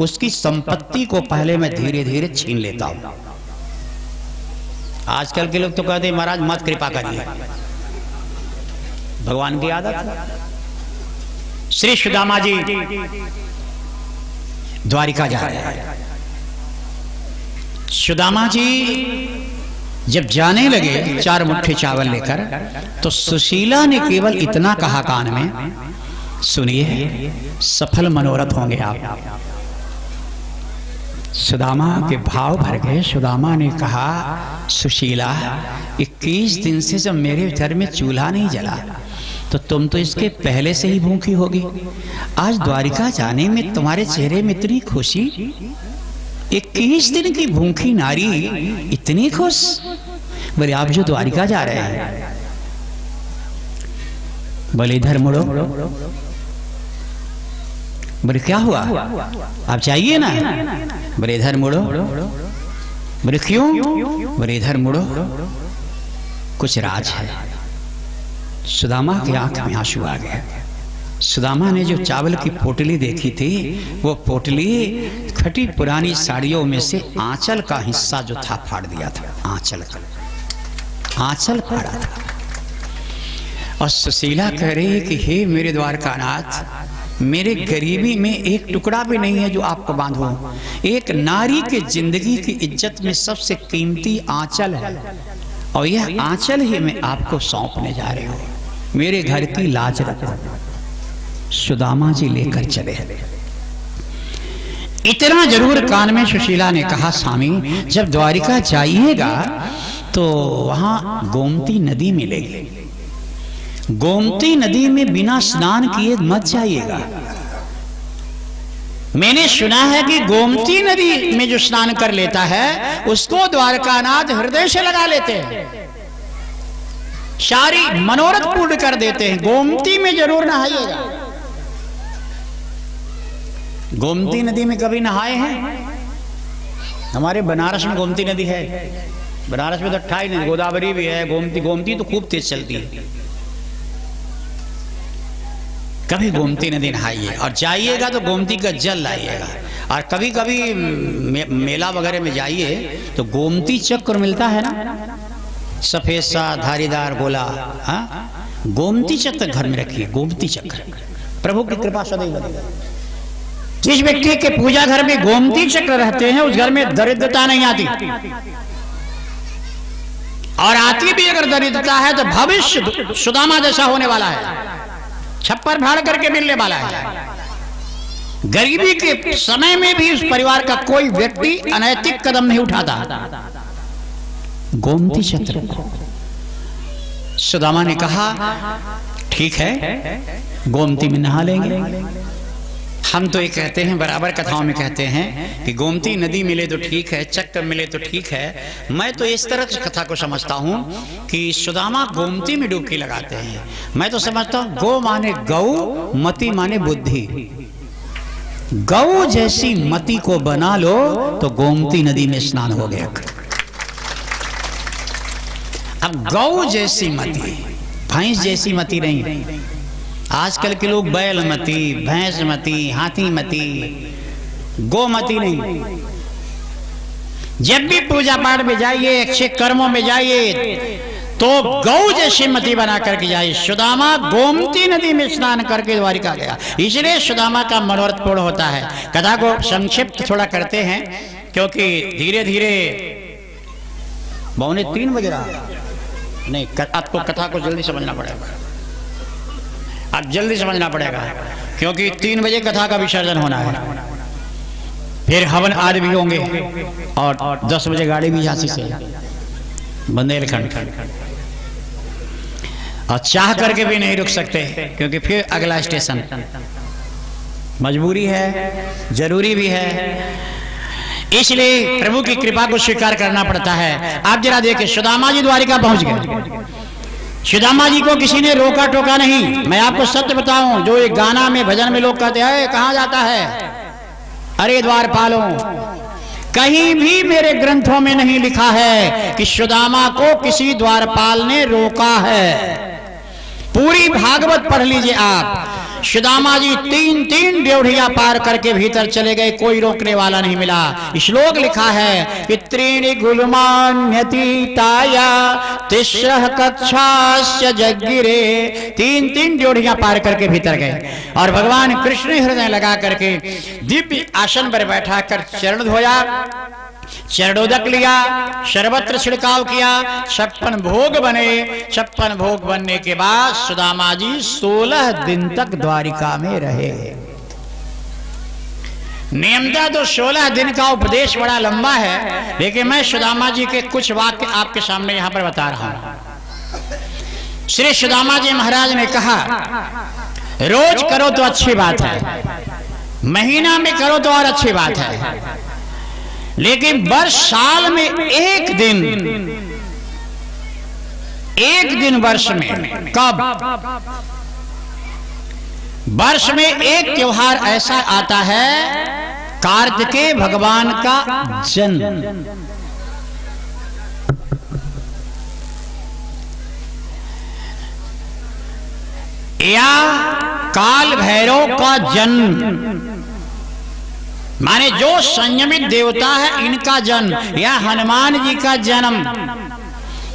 उसकी संपत्ति को पहले मैं धीरे धीरे छीन लेता हूं। आजकल के लोग तो कहते हैं महाराज मत कृपा करिए, भगवान की आदत है। श्री सुदामा जी द्वारिका जा रहे हैं। सुदामा जी जब जाने लगे 4 मुट्ठी चावल लेकर, तो सुशीला ने केवल इतना कहा कान में, सुनिए सफल मनोरथ होंगे आप। सुदामा के भाव भर गए। सुदामा ने कहा, सुशीला 21 दिन से जब मेरे घर में चूल्हा नहीं जला तो तुम तो इसके पहले से ही भूखी होगी। आज द्वारिका जाने में तुम्हारे चेहरे में इतनी खुशी, 21 दिन की भूखी नारी इतनी खुश। बोले आप जो द्वारिका जा रहे हैं, बोले इधर मुड़ो। बोले क्या हुआ, आप चाहिए ना? बोले इधर मुड़ो। बोले क्यों? बोले इधर मुड़ो, कुछ राज है। सुदामा की आंख में आंसू आ गए। सुदामा ने जो चावल की पोटली देखी थी, वो पोटली खटी पुरानी साड़ियों में से आंचल का हिस्सा जो था फाड़ दिया था। आंचल फाड़ा था। और सुशीला कह रही है कि हे मेरे द्वारकानाथ, मेरे गरीबी में एक टुकड़ा भी नहीं है जो आपको बांधो। एक नारी के जिंदगी की इज्जत में सबसे कीमती आंचल है, और यह आंचल ही मैं आपको सौंपने जा रही हूँ। मेरे घर की लाज रखो। सुदामा जी लेकर चले। इतना जरूर कान में सुशीला ने कहा, स्वामी जब द्वारिका जाइएगा तो वहां गोमती नदी मिलेगी। गोमती नदी में बिना स्नान किए मत जाइएगा। मैंने सुना है कि गोमती नदी में जो स्नान कर लेता है उसको द्वारकानाथ हृदय से लगा लेते हैं, सारी मनोरथ पूर्ण कर देते हैं। गोमती में जरूर नहाइएगा। गोमती नदी में कभी नहाए हैं? हमारे बनारस में गोमती नदी है। बनारस में तो 28 नदी, गोदावरी भी है, गोमती तो खूब तेज चलती है। कभी गोमती नदी नहाइए, और जाइएगा तो गोमती का जल लाइएगा। और कभी कभी मेला वगैरह में जाइए तो गोमती चक्र मिलता है ना, सफेद सा धारीदार गोला। हाँ, गोमती चक्र घर में रखिए। गोमती चक्र प्रभु की कृपा सदैव बनेगी। जिस व्यक्ति के पूजा घर में गोमती चक्र रहते हैं उस घर में दरिद्रता नहीं आती, और आती भी अगर दरिद्रता है तो भविष्य सुदामा जैसा होने वाला है, छप्पर फाड़ करके मिलने वाला है। गरीबी के समय में भी उस परिवार का कोई व्यक्ति अनैतिक कदम नहीं उठाता। गोमती चक्र। सुदामा ने कहा ठीक है, गोमती में नहा लेंगे। हम तो ये कहते हैं, बराबर कथाओं में कहते हैं कि गोमती नदी मिले तो ठीक है, चक्र मिले तो ठीक है। मैं तो इस तरह की कथा को समझता हूं कि सुदामा गोमती में डुबकी लगाते हैं। मैं तो समझता हूं गो माने गौ, मति माने बुद्धि। गौ जैसी मति को बना लो तो गोमती नदी में स्नान हो गया। अब गौ जैसी मति, भैंस जैसी मति नहीं। आजकल के लोग बैल मती, भैंस मती, हाथी मती, गोमती नहीं। जब भी पूजा पाठ में जाइए, अच्छे कर्मों में जाइए तो गौ जैसी मति बना करके जाइए। सुदामा गोमती नदी में स्नान करके द्वारिका गया, इसलिए सुदामा का मनोरथ पूर्ण होता है। कथा को संक्षिप्त थोड़ा करते हैं क्योंकि धीरे धीरे 2:45 बज रहा। नहीं, आपको कथा को जल्दी समझना पड़ेगा। अब जल्दी समझना पड़ेगा क्योंकि 3 बजे कथा का विसर्जन होना है, फिर हवन आदि भी होंगे, और 10 बजे गाड़ी भी झांसी से बुंदेलखंड, और चाह करके भी नहीं रुक सकते क्योंकि फिर अगला स्टेशन। मजबूरी है, जरूरी भी है। इसलिए प्रभु की कृपा को स्वीकार करना पड़ता है। आप जरा देखिए, सुदामा जी द्वारिका पहुंच गए। सुदामा जी को किसी ने रोका टोका नहीं। मैं आपको सत्य बताऊं, जो एक गाना में भजन में लोग कहते हैं कहां जाता है, अरे द्वारपालों, कहीं भी मेरे ग्रंथों में नहीं लिखा है कि सुदामा को किसी द्वारपाल ने रोका है। पूरी भागवत पढ़ लीजिए आप। सुदामा जी 3 ड्योढ़िया पार करके भीतर चले गए, कोई रोकने वाला नहीं मिला। श्लोक लिखा है कि त्रीणि गुलमान्यतीताया तिस्रः कक्षास्य जग्गिरे। 3 ड्योढ़िया पार करके भीतर गए और भगवान कृष्ण हृदय लगा करके दिव्य आसन पर बैठा कर चरण धोया, चरणोदक लिया, सर्वत्र छिड़काव किया, 56 भोग बने। 56 भोग बनने के बाद सुदामा जी 16 दिन तक द्वारिका में रहे। नियमता तो 16 दिन का उपदेश बड़ा लंबा है, लेकिन मैं सुदामा जी के कुछ वाक्य आपके सामने यहां पर बता रहा हूं। श्री सुदामा जी महाराज ने कहा, रोज करो तो अच्छी बात है, महीना में करो तो और अच्छी बात है, लेकिन वर्ष साल में एक दिन वर्ष में कब? वर्ष में एक त्योहार ऐसा आता है, कार्तिकेय भगवान का जन्म। या काल भैरव का जन्म, माने जो संयमित देवता है इनका जन्म, या हनुमान जी का जन्म,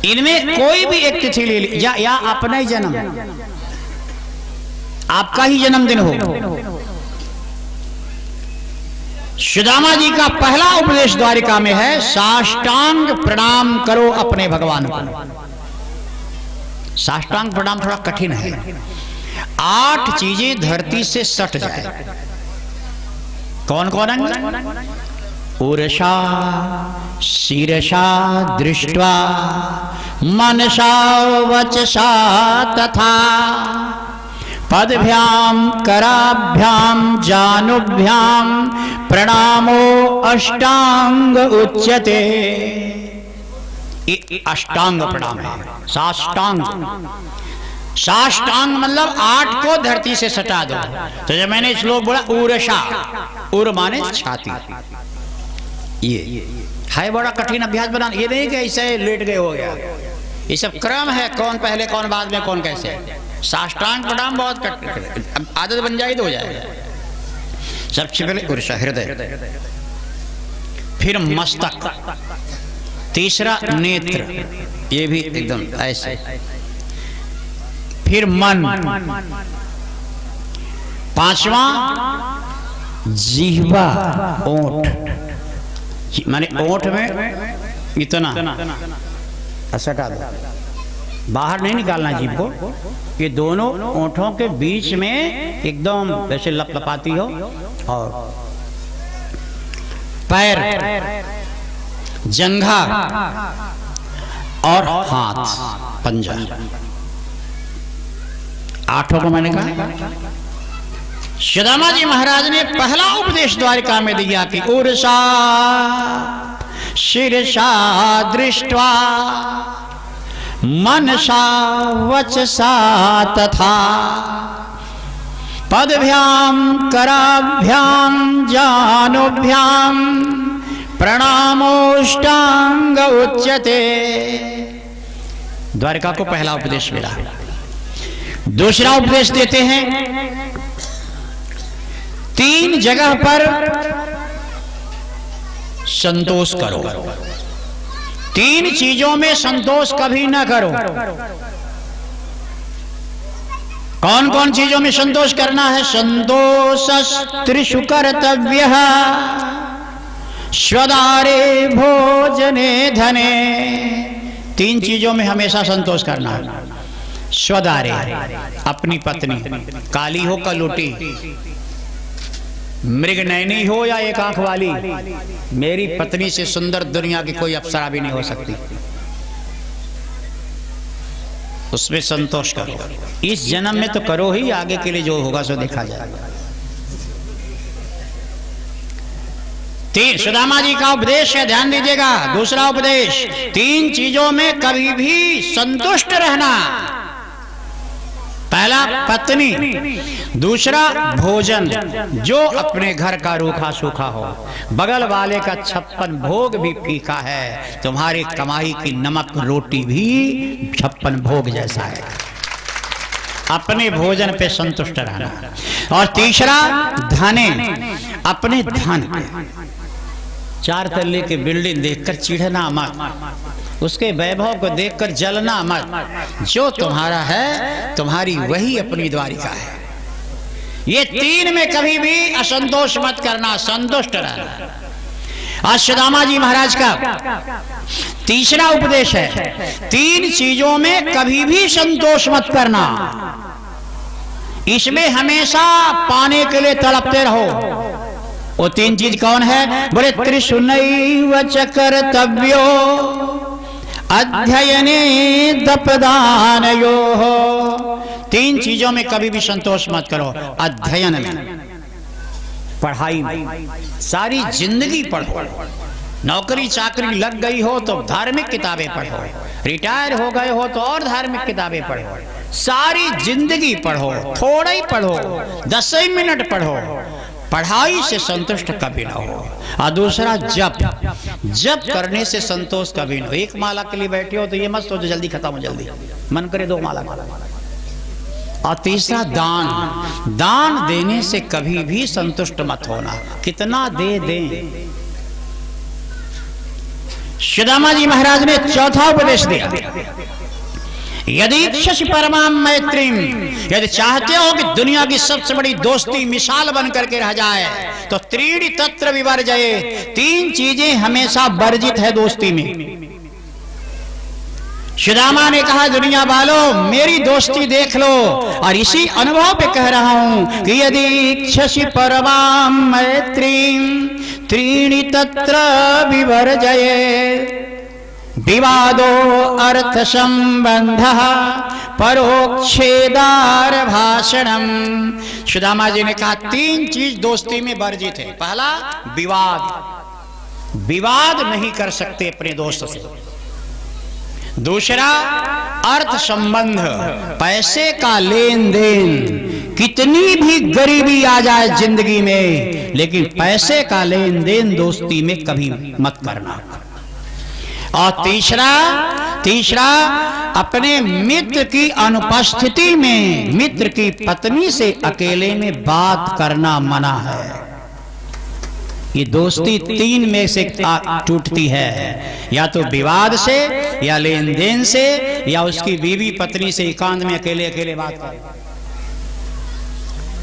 इनमें कोई भी एक तिथि ले ली, या अपना ही जन्म, आपका ही जन्मदिन हो। सुदामा जी का पहला उपदेश द्वारिका में है, साष्टांग प्रणाम करो अपने भगवान को। साष्टांग प्रणाम थोड़ा कठिन है। 8 चीजें धरती से सट जाए। कौन कौन है? उरसा शिरसा दृष्ट्वा मनसा वचसा तथा पदभ्याम कराभ्याम जानुभ्याम प्रणामो अष्टांग उच्यते। अष्टांग प्रणाम है। साष्टांग मतलब 8 को धरती से सटा दो। तो जब मैंने श्लोक बोला उरसा, उर माने छाती, ये है बड़ा कठिन अभ्यास बनाना। ये नहीं कि ऐसे लेट गए हो गया, ये सब क्रम है, कौन पहले कौन बाद में कौन कैसे। साष्टांग प्रणाम बहुत आदत बन जाए तो हो जाएगा। सबसे पहले उरसा हृदय, फिर मस्तक, तीसरा नेत्र, ये भी एकदम ऐसे, फिर मन, 5वां जिह्वा, ओंठ, माने ओंठ में इतना सटा दो, बाहर नहीं निकालना जीभ को, ये दोनों ओंठों के बीच में एकदम वैसे लपलपाती हो। और पैर, जंघा और हाथ, पंजा, 8 को मैंने कहा। सुदामा जी महाराज ने पहला उपदेश द्वारिका में दिया कि उरसा शिरसा दृष्ट्वा मनसा वचसा तथा पदभ्याम कराभ्याम जानुभ्याम प्रणामोष्टांग उच्यते। द्वारिका को पहला उपदेश मिला। दूसरा उपदेश देते हैं, 3 जगह पर संतोष करो। 3 चीजों में संतोष कभी ना करो। कौन कौन चीजों में संतोष करना है? संतोष त्रिषु कर्तव्यः स्वदारे भोजने धने। 3 चीजों में हमेशा संतोष करना है। स्वदारे, अपनी पत्नी, काली हो कलुटी, मृग नैनी हो या एक आंख वाली, मेरी पत्नी से सुंदर दुनिया की कोई अप्सरा भी नहीं हो सकती। उसमें संतोष करो। इस जन्म में तो करो ही, आगे के लिए जो होगा सो देखा जाएगा। सुदामा जी का उपदेश है, ध्यान दीजिएगा। दूसरा उपदेश, 3 चीजों में कभी भी संतुष्ट रहना। पहला पत्नी, दूसरा भोजन, जो अपने घर का रूखा सूखा हो। बगल वाले का 56 भोग भी फीका है, तुम्हारी कमाई की नमक रोटी भी 56 भोग जैसा है। अपने भोजन पे संतुष्ट रहना। और तीसरा धने, अपने धन, 4 तल्ले की बिल्डिंग देखकर चिढ़ना मत, उसके वैभव को देखकर जलना मत। जो तुम्हारा है तुम्हारी वही अपनी द्वारिका है। ये 3 में कभी भी असंतोष मत करना, संतुष्ट रहना। आज सुदामा जी महाराज का तीसरा उपदेश है, 3 चीजों में कभी भी संतोष मत करना। इसमें हमेशा पाने के लिए तड़पते रहो। वो 3 चीज कौन है? बोले त्रिशुनैव च कर्तव्यो अध्ययने दपदानयोः। 3 चीजों में कभी भी संतोष मत करो। अध्ययन में, पढ़ाई में, सारी जिंदगी पढ़ो। नौकरी चाकरी लग गई हो तो धार्मिक किताबें पढ़ो, रिटायर हो गए हो तो और धार्मिक किताबें पढ़ो। सारी जिंदगी पढ़ो, थोड़ा ही पढ़ो, 10 ही मिनट पढ़ो। पढ़ाई से संतुष्ट कभी ना हो। और दूसरा जप, जप करने से संतोष कभी ना हो। 1 माला के लिए बैठे हो तो ये मत सोचो जल्दी खत्म हो, जल्दी मन करे 2 माला। और तीसरा दान, दान देने से कभी भी संतुष्ट मत होना, कितना दे दें। सुदामा जी महाराज ने चौथा उपदेश दिया, यदि इच्छसि परमाम मैत्रीम, यदि चाहते हो कि दुनिया की सबसे बड़ी दोस्ती मिसाल बन करके रह जाए तो त्रीणि तत्र विवर्जये, 3 चीजें हमेशा वर्जित है दोस्ती में। सुदामा ने कहा, दुनिया वालों मेरी दोस्ती देख लो, और इसी अनुभव पे कह रहा हूं कि यदि इच्छसि परमाम मैत्रीम त्रीणि तत्र विवर्जये, विवादो अर्थ संबंध परोक्षेदार भाषणम। सुदामा जी ने कहा 3 चीज दोस्ती में वर्जित है। पहला विवाद, विवाद नहीं कर सकते अपने दोस्त से। दूसरा अर्थ संबंध, पैसे का लेन देन, कितनी भी गरीबी आ जाए जिंदगी में लेकिन पैसे का लेन देन दोस्ती में कभी मत करना। और तीसरा अपने मित्र की अनुपस्थिति में मित्र की पत्नी से अकेले में बात करना मना है। ये दोस्ती 3 में से टूटती है, या तो विवाद से, या लेन देन से, या उसकी बीवी पत्नी से एकांत में अकेले अकेले बात कर।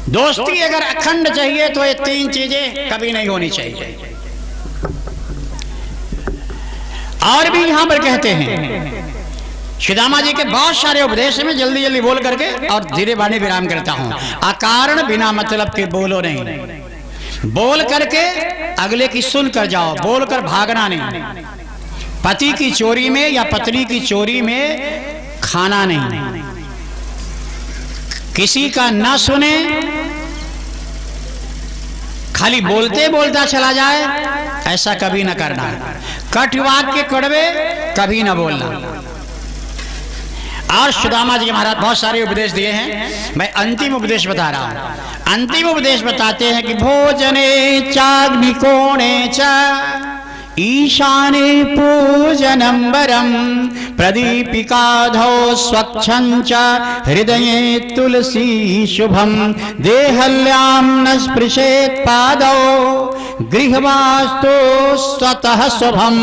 दोस्ती अगर अखंड चाहिए तो ये 3 चीजें कभी नहीं होनी चाहिए। और भी यहां पर कहते हैं, सुदामा जी के बहुत सारे उपदेश में जल्दी जल्दी बोल करके और धीरे बाने विराम करता हूं। अकारण बिना मतलब के बोलो नहीं, बोल करके अगले की सुन कर जाओ, बोल कर भागना नहीं। पति की चोरी में या पत्नी की चोरी में खाना नहीं, किसी का ना सुने, खाली बोलते बोलता चला जाए, ऐसा कभी ना करना। कट वाक्य कड़वे कभी ना बोलना। और सुदामा जी महाराज बहुत सारे उपदेश दिए हैं, मैं अंतिम उपदेश बता रहा हूं। अंतिम उपदेश बताते हैं कि भोजने चाग्निकोणे च ईशाने पूजनंबरम प्रदीपिकाधौ स्वच्छं च हृदये तुलसी शुभम देहल्यां न स्पृशेत् पादौ गृहवास्तु स्वतः शुभम।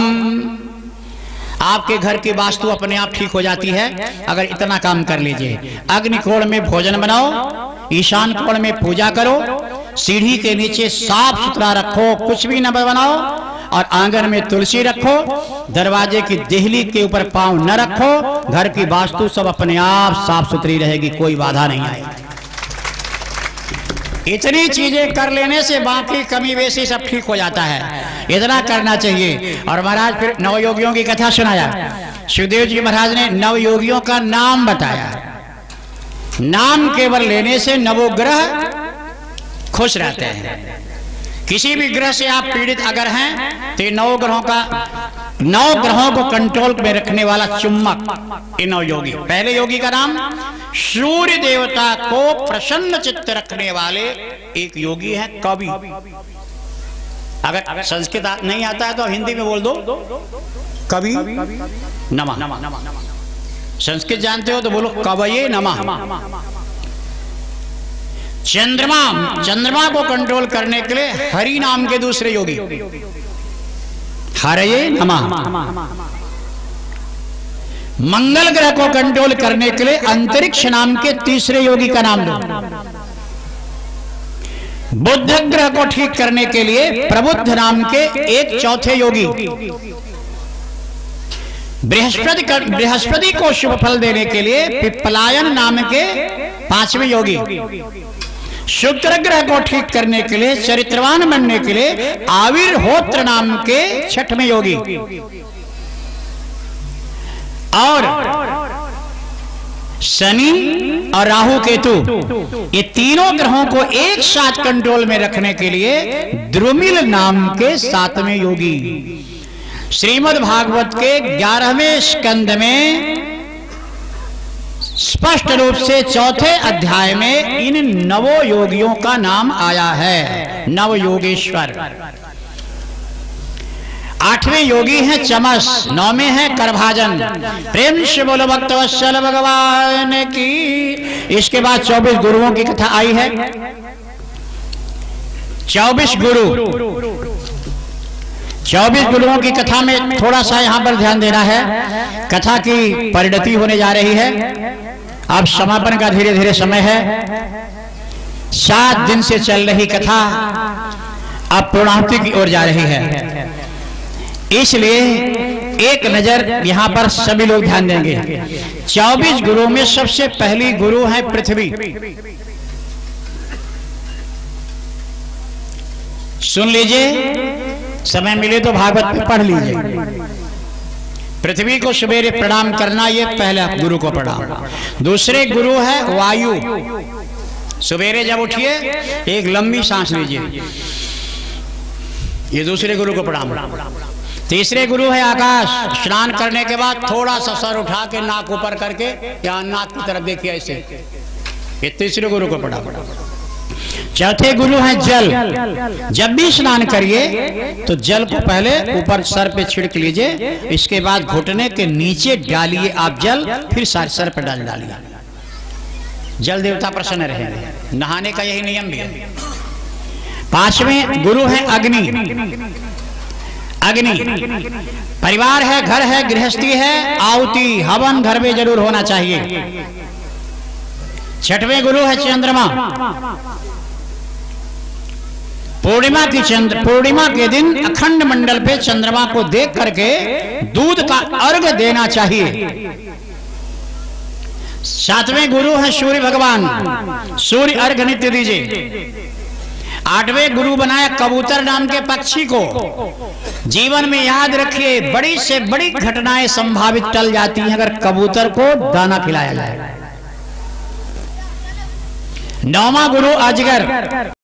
आपके घर की वास्तु अपने आप ठीक हो जाती है अगर इतना काम कर लीजिए। अग्निकोण में भोजन बनाओ, ईशान कोण में पूजा करो, सीढ़ी के नीचे साफ सुथरा रखो, कुछ भी न बनाओ, और आंगन में तुलसी रखो, दरवाजे की देहली के ऊपर पांव न रखो। घर की वास्तु सब अपने आप साफ सुथरी रहेगी, कोई बाधा नहीं आएगी। इतनी चीजें कर लेने से बाकी कमी बेसी सब ठीक हो जाता है। इतना करना चाहिए। और महाराज फिर नवयोगियों की कथा सुनाया। सुखदेव जी महाराज ने नवयोगियों का नाम बताया। नाम केवल लेने से नवोग्रह खुश रहते हैं। किसी भी ग्रह से आप पीड़ित अगर हैं तो 9 ग्रहों को कंट्रोल में रखने वाला चुम्बक ये 9 योगी। पहले योगी का नाम सूर्य देवता को प्रसन्न चित्त रखने वाले एक योगी है कवि। अगर संस्कृत नहीं आता है तो हिंदी में बोल दो कवि नमः। संस्कृत जानते हो तो बोलो कवये नमः। चंद्रमा को कंट्रोल करने के लिए हरि नाम के दूसरे योगी हरये नमः। मंगल ग्रह को कंट्रोल करने के लिए अंतरिक्ष नाम के तीसरे योगी का नाम लो। बुध ग्रह को ठीक करने के लिए प्रबुद्ध नाम के एक चौथे योगी। बृहस्पति को शुभ फल देने के लिए पिप्पलायन नाम के 5वें योगी। शुक्र ग्रह को ठीक करने के लिए चरित्रवान बनने के लिए आविर्होत्र नाम के 6वें योगी। और शनि और राहु केतु ये तीनों ग्रहों को एक साथ कंट्रोल में रखने के लिए द्रुमिल नाम के 7वें योगी। श्रीमद् भागवत के 11वें स्कंद में स्पष्ट रूप से 4थे अध्याय में इन 9 योगियों का नाम आया है, नव योगेश्वर। 8वें योगी हैं चमस, 9वें हैं करभाजन। प्रेम से बोलो भक्तवत्सल भगवान की। इसके बाद 24 गुरुओं की कथा आई है। 24 गुरुओं की कथा में थोड़ा सा यहां पर ध्यान देना है। कथा की परिणति होने जा रही है। अब समापन का धीरे धीरे समय है। 7 दिन से चल रही कथा अब पूर्णाहुति की ओर जा रही है, इसलिए एक नजर यहां पर सभी लोग ध्यान देंगे। 24 गुरुओं में सबसे पहली गुरु है पृथ्वी। सुन लीजिए, समय मिले तो भागवत में पढ़ लीजिए। पृथ्वी को सवेरे प्रणाम करना, ये पहला गुरु को प्रणाम। दूसरे गुरु है वायु। सवेरे जब उठिए एक लंबी सांस लीजिए, ये दूसरे गुरु को प्रणाम। तीसरे गुरु है आकाश। स्नान करने के बाद थोड़ा सा सर उठा के नाक ऊपर करके या नाक की तरफ देखिए ऐसे, ये तीसरे गुरु को प्रणाम। चौथे गुरु है जल। जब भी स्नान करिए तो जल को पहले ऊपर सर पे छिड़क लीजिए, इसके बाद घुटने के नीचे डालिए आप जल, फिर सर पे डालिए। जल देवता प्रसन्न रहेंगे। नहाने का यही नियम भी है। 5वें गुरु है अग्नि। परिवार है, घर है, गृहस्थी है, आहुति हवन घर में जरूर होना चाहिए। 6वें गुरु है चंद्रमा। पूर्णिमा के दिन अखंड मंडल पे चंद्रमा को देख करके दूध का अर्घ देना चाहिए। 7वें गुरु है सूर्य भगवान। सूर्य अर्घ नित्य दीजिए। 8वें गुरु बनाया कबूतर नाम के पक्षी को। जीवन में याद रखिए, बड़ी से बड़ी घटनाएं संभावित टल जाती हैं अगर कबूतर को दाना खिलाया जाए। 9वां गुरु अजगर।